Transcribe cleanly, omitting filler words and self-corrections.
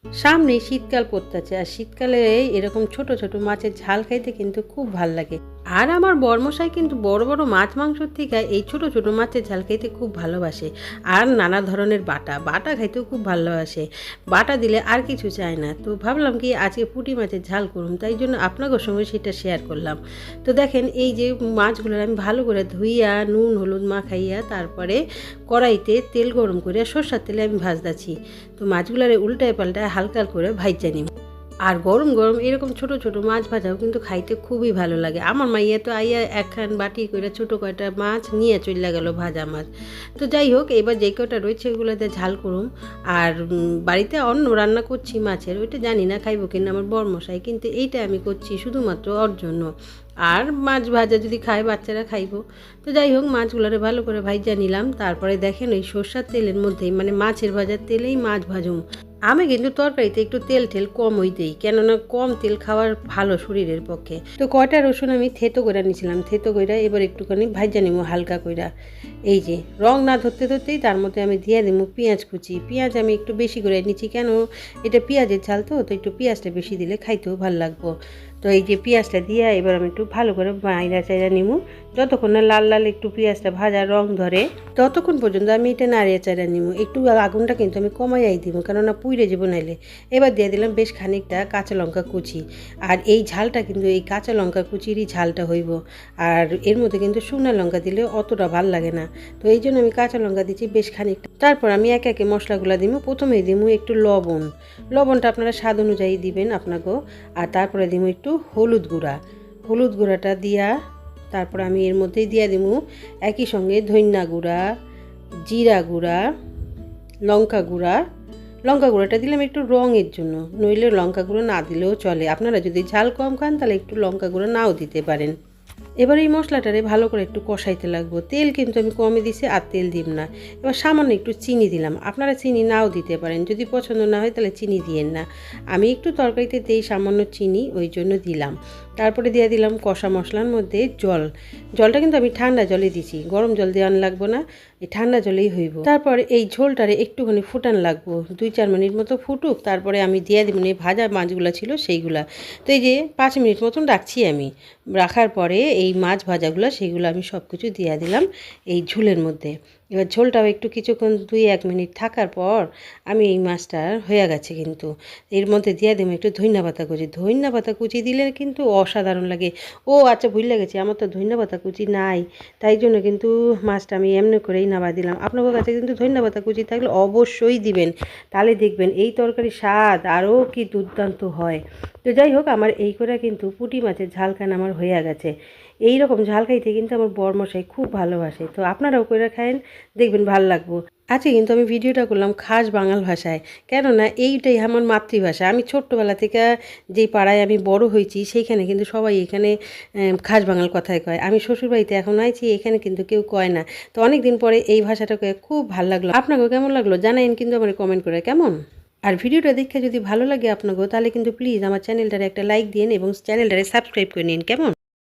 সামনে শীতকাল পড়তেছে, আর শীতকালে এরকম ছোট ছোট মাছের ঝাল খাইতে কিন্তু খুব ভাল লাগে। আর আমার বরমশাই কিন্তু বড় বড় মাছ মাংসর থেকে এই ছোট ছোট মাছের ঝাল খাইতে খুব ভালোবাসে। আর নানা ধরনের বাটা বাটা খাইতেও খুব ভালোবাসে। বাটা দিলে আর কিছু চায় না। তো ভাবলাম কি আজকে পুঁটি মাছের ঝাল করুন, তাই জন্য আপনাদের সঙ্গে সেটা শেয়ার করলাম। তো দেখেন এই যে মাছগুলো আমি ভালো করে ধুইয়া নুন হলুদ মাখাইয়া তারপরে কড়াইতে তেল গরম করে সরষের তেলে আমি ভাজদাছি। তো মাছগুলারে উল্টায় পাল্টায় হালকা করে ভাইজা নিব। আর গরম গরম এরকম ছোট ছোট মাছ ভাজাও কিন্তু খাইতে খুবই ভালো লাগে। আমার মাইয়া তো আইয়া একখান বাটি করে ছোট কয়টা মাছ নিয়ে চলে গেল ভাজা মাছ। তো যাই হোক, এবার যে কয়টা রয়েছে ওগুলোতে ঝাল করুম। আর বাড়িতে অন্য রান্না করছি মাছের, ওইটা জানি না খাইব কিনা আমার বরমশাই, কিন্তু এইটা আমি করছি শুধুমাত্র ওর জন্য। আর মাছ ভাজা যদি খায় বাচ্চারা খাইব। তো যাই হোক, মাছগুলোরে ভালো করে ভাইজা নিলাম। তারপরে দেখেন ওই সর্ষার তেলের মধ্যেই মানে মাছের ভাজার তেলেই মাছ ভাজুম। আমি কিন্তু তরকারিতে একটু তেল কমই দিই, কেননা কম তেল খাওয়ার ভালো শরীরের পক্ষে। তো কয়টা রসুন আমি থেতো করে নিয়েছিলাম, থেতো কইরা এবার একটুখানি ভাজা নিব হালকা কইরা। এই যে রং না ধরতে ধরতেই তার মধ্যে আমি দিয়ে দেব পেঁয়াজ কুচি। পেঁয়াজ আমি একটু বেশি করে নিচ্ছি, কেন এটা পেঁয়াজের ঝাল, তো একটু পেঁয়াজটা বেশি দিলে খাইতেও ভালো লাগবো। তো এই যে পেঁয়াজটা দিয়ে এবার আমি একটু ভালো করে বাইরা চাইরা নিব। যতক্ষণ না লাল লাল একটু পেঁয়াজটা ভাজা রং ধরে ততক্ষণ পর্যন্ত আমি এটা নাড়িয়ে চাড়িয়ে নিব। একটু আগুনটা কিন্তু আমি কমাইয়াই দিব, কেননা পুড়ে যাবো নাইলে। এবার দিয়ে দিলাম বেশ খানিকটা কাঁচা লঙ্কা কুচি। আর এই ঝালটা কিন্তু এই কাঁচা লঙ্কা কুচিরই ঝালটা হইব। আর এর মধ্যে কিন্তু শুকনো লঙ্কা দিলে অতটা ভাল লাগে না। তো এই জন্য আমি কাঁচা লঙ্কা দিচ্ছি বেশ খানিকটা। তারপর আমি একে একে মশলাগুলো দিব। প্রথমেই দিব একটু লবণ। লবণটা আপনারা স্বাদ অনুযায়ী দিবেন আপনাকেও। আর তারপরে দিব একটু হলুদ গুঁড়া। হলুদ গুঁড়াটা দিয়া তারপর আমি এর মধ্যেই দিয়ে দিব একই সঙ্গে ধনিয়া গুঁড়া, জিরা গুঁড়া, লঙ্কা গুঁড়া। লঙ্কা গুঁড়াটা দিলাম একটু রঙের জন্য, নইলে লঙ্কা গুঁড়ো না দিলেও চলে। আপনারা যদি ঝাল কম খান তাহলে একটু লঙ্কা গুঁড়ো নাও দিতে পারেন। এবার এই মশলাটারে ভালো করে একটু কষাইতে লাগবো। তেল কিন্তু আমি কমে দিছি, আর তেল দিব না। এবার সামান্য একটু চিনি দিলাম, আপনারা চিনি নাও দিতে পারেন, যদি পছন্দ না হয় তাহলে চিনি দিয়েন না। আমি একটু তরকারিতে দিই সামান্য চিনি, ওই জন্য দিলাম। তারপরে দিয়ে দিলাম কষা মশলার মধ্যে জল। জলটা কিন্তু আমি ঠান্ডা জলে দিছি, গরম জল দেওয়ান লাগবো না, এই ঠান্ডা জলেই হইব। তারপর এই ঝোলটারে একটুখানি ফুটান লাগবো, 2-4 মিনিট মতো ফুটুক। তারপরে আমি দিয়ে দিব এই ভাজা মাছগুলো ছিল সেইগুলা। তো এই যে 5 মিনিট মতন রাখছি আমি। রাখার পরে এই মাছ ভাজাগুলো সেইগুলো আমি সব কিছু দিয়ে দিলাম এই ঝোলের মধ্যে। এবার ঝোলটাও একটু কিছুক্ষণ 2-1 মিনিট থাকার পর আমি এই মাছটা হয়ে গেছে কিন্তু। এর মধ্যে দিয়ে দিলাম একটু ধনিয়া পাতা কুচি। ধনিয়া পাতা কুচি দিলে কিন্তু অসাধারণ লাগে। ও আচ্ছা, ভুলে গেছি, আমার তো ধনিয়া পাতা কুচি নাই, তাই জন্য কিন্তু মাছটা আমি এমনি করেই নামা দিলাম। আপনাদের কাছে কিন্তু ধনিয়া পাতা কুচি থাকলে অবশ্যই দিবেন, তাহলে দেখবেন এই তরকারির স্বাদ আরও কি দুর্দান্ত হয়। তো যাই হোক, আমার এই করে কিন্তু পুঁটি মাছের ঝালখান আমার হয়ে গেছে। এই রকম ঝাল খাইতে কিন্তু আমার বরমশাই খুব ভালোবাসে। তো আপনারাও করে খায়েন, দেখবেন ভালো লাগবো। আজকে কিন্তু আমি ভিডিওটা করলাম খাস বাঙাল ভাষায়, কেননা এইটাই আমার মাতৃভাষা। আমি ছোট্টবেলা থেকে যেই পাড়ায় আমি বড় হয়েছি সেইখানে কিন্তু সবাই এখানে খাস বাঙাল কথাই কয়। আমি শ্বশুরবাড়িতে এখন আইছি, এখানে কিন্তু কেউ কয় না। তো অনেক দিন পরে এই ভাষাটা কয়ে খুব ভালো লাগলো। আপনাকেও কেমন লাগলো জানাইন কিন্তু আমার কমেন্ট করে, কেমন? আর ভিডিওটা দেখে যদি ভালো লাগে আপনাকেও, তাহলে কিন্তু প্লিজ আমার চ্যানেলটারে একটা লাইক দিন এবং চ্যানেলটারে সাবস্ক্রাইব করে নিন, কেমন?